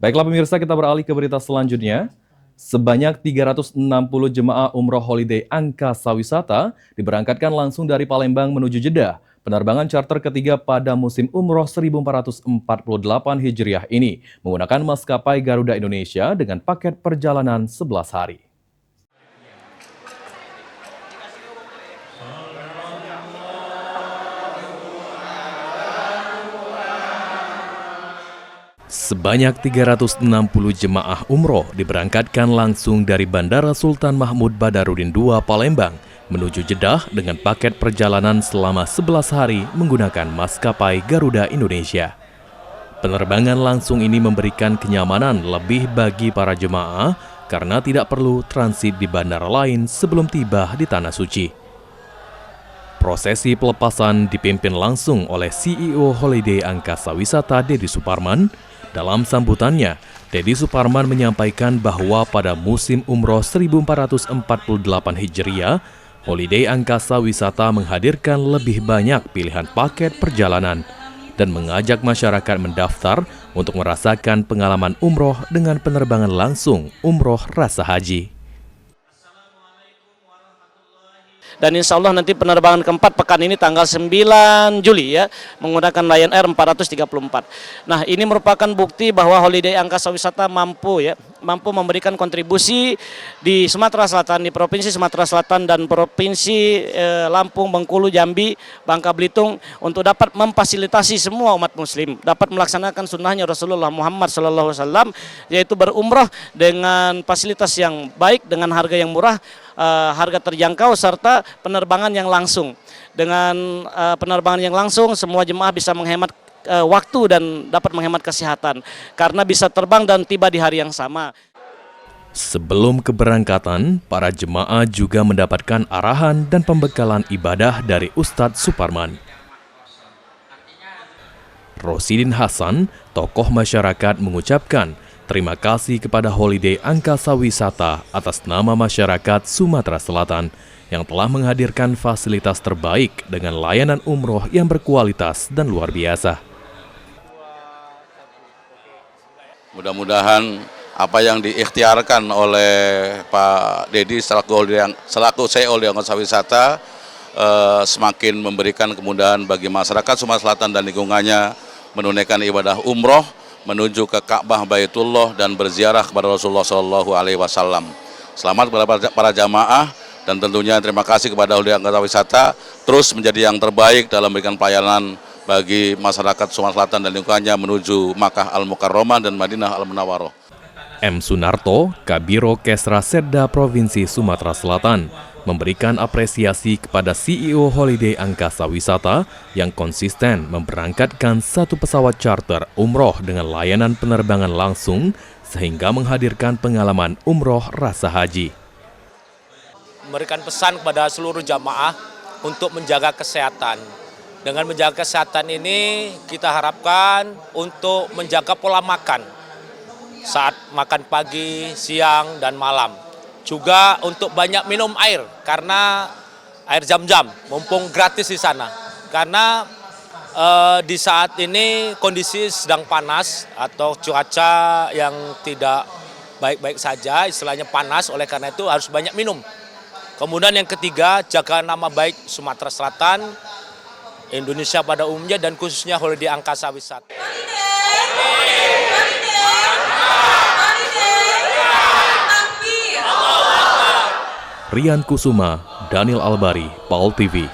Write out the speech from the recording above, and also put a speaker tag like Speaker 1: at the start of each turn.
Speaker 1: Baiklah pemirsa, kita beralih ke berita selanjutnya. Sebanyak 360 jemaah umroh holiday Angkasa Wisata diberangkatkan langsung dari Palembang menuju Jeddah. Penerbangan charter ketiga pada musim umroh 1448 Hijriah ini menggunakan maskapai Garuda Indonesia dengan paket perjalanan 11 hari. Sebanyak 360 jemaah umroh diberangkatkan langsung dari Bandara Sultan Mahmud Badarudin II Palembang menuju Jeddah dengan paket perjalanan selama 11 hari menggunakan maskapai Garuda Indonesia. Penerbangan langsung ini memberikan kenyamanan lebih bagi para jemaah karena tidak perlu transit di bandara lain sebelum tiba di Tanah Suci. Prosesi pelepasan dipimpin langsung oleh CEO Holiday Angkasa Wisata Deddy Suparman. Dalam sambutannya, Deddy Suparman menyampaikan bahwa pada musim umroh 1448 Hijriah, Holiday Angkasa Wisata menghadirkan lebih banyak pilihan paket perjalanan dan mengajak masyarakat mendaftar untuk merasakan pengalaman umroh dengan penerbangan langsung umroh rasa haji.
Speaker 2: Dan insya Allah nanti penerbangan keempat pekan ini tanggal 9 Juli ya, menggunakan Lion Air 434. Nah, ini merupakan bukti bahwa Holiday Angkasa Wisata mampu memberikan kontribusi di Sumatera Selatan, di Provinsi Sumatera Selatan dan Provinsi Lampung, Bengkulu, Jambi, Bangka Belitung untuk dapat memfasilitasi semua umat muslim dapat melaksanakan sunnahnya Rasulullah Muhammad SAW, yaitu berumrah dengan fasilitas yang baik, dengan harga yang murah, harga terjangkau, serta penerbangan yang langsung. Dengan penerbangan yang langsung, semua jemaah bisa menghemat waktu dan dapat menghemat kesehatan karena bisa terbang dan tiba di hari yang sama.
Speaker 1: Sebelum keberangkatan, para jemaah juga mendapatkan arahan dan pembekalan ibadah dari Ustadz Suparman. Rosidin Hasan, tokoh masyarakat, mengucapkan terima kasih kepada Holiday Angkasa Wisata atas nama masyarakat Sumatera Selatan yang telah menghadirkan fasilitas terbaik dengan layanan umroh yang berkualitas dan luar biasa.
Speaker 3: Mudah-mudahan apa yang diikhtiarkan oleh Pak Deddy selaku CEO Holiday Angkasa Wisata semakin memberikan kemudahan bagi masyarakat Sumatera Selatan dan lingkungannya menunaikan ibadah umroh menuju ke Ka'bah Baitullah dan berziarah kepada Rasulullah SAW. Selamat kepada para jamaah dan tentunya terima kasih kepada Holiday Angkasa Wisata terus menjadi yang terbaik dalam memberikan pelayanan bagi masyarakat Sumatera Selatan dan lingkungannya menuju Makkah Al-Mukarramah dan Madinah Al-Munawwaroh.
Speaker 1: M. Sunarto, Kabiro Kesra Sedda Provinsi Sumatera Selatan, memberikan apresiasi kepada CEO Holiday Angkasa Wisata yang konsisten memberangkatkan satu pesawat charter umroh dengan layanan penerbangan langsung sehingga menghadirkan pengalaman umroh rasa haji.
Speaker 4: Memberikan pesan kepada seluruh jamaah untuk menjaga kesehatan. Dengan menjaga kesehatan ini kita harapkan untuk menjaga pola makan saat makan pagi, siang, dan malam. Juga untuk banyak minum air, karena air Zam-Zam, mumpung gratis di sana. Karena di saat ini kondisi sedang panas atau cuaca yang tidak baik-baik saja, istilahnya panas, oleh karena itu harus banyak minum. Kemudian yang ketiga, jaga nama baik Sumatera Selatan, Indonesia pada umumnya, dan khususnya Holiday Angkasa Wisata.
Speaker 1: Rian Kusuma, Daniel Albari, Paul TV.